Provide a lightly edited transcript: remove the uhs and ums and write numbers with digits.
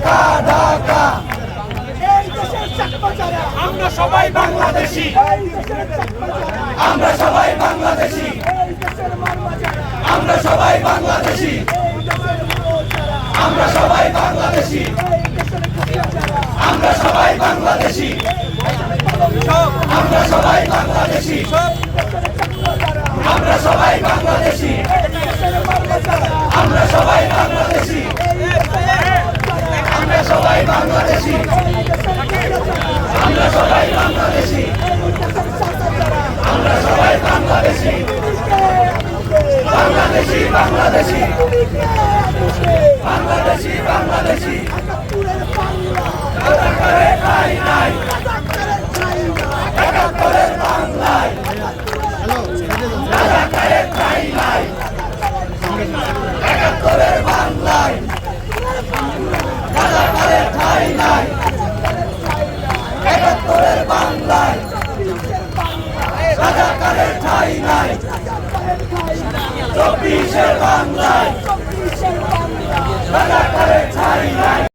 ঢাকা ঢাকা আমরা সবাই বাংলাদেশি আমরা সবাই বাংলাদেশি আমরা সবাই বাংলাদেশি আমরা সবাই বাংলাদেশি আমরা সবাই বাংলাদেশি আমরা সবাই বাংলাদেশি আমরা সবাই বাংলাদেশি আমরা সবাই বাংলাদেশি আমরা সবাই বাংলাদেশি আমরা সবাই বাংলাদেশি আমরা সবাই বাংলাদেশি বাংলাদেশি বাংলাদেশি বাংলাদেশি বাংলাদেশি রাজাকারে ঠাই নাই একাত্তরের বাংলায় রাজাকারে ঠাই নাই একাত্তরের বাংলায় রাজাকারে ঠাই নাই একাত্তরের বাংলায় রাজাকারে ঠাই নাই 24-এর বাংলায় রাজাকারে ঠাই নাই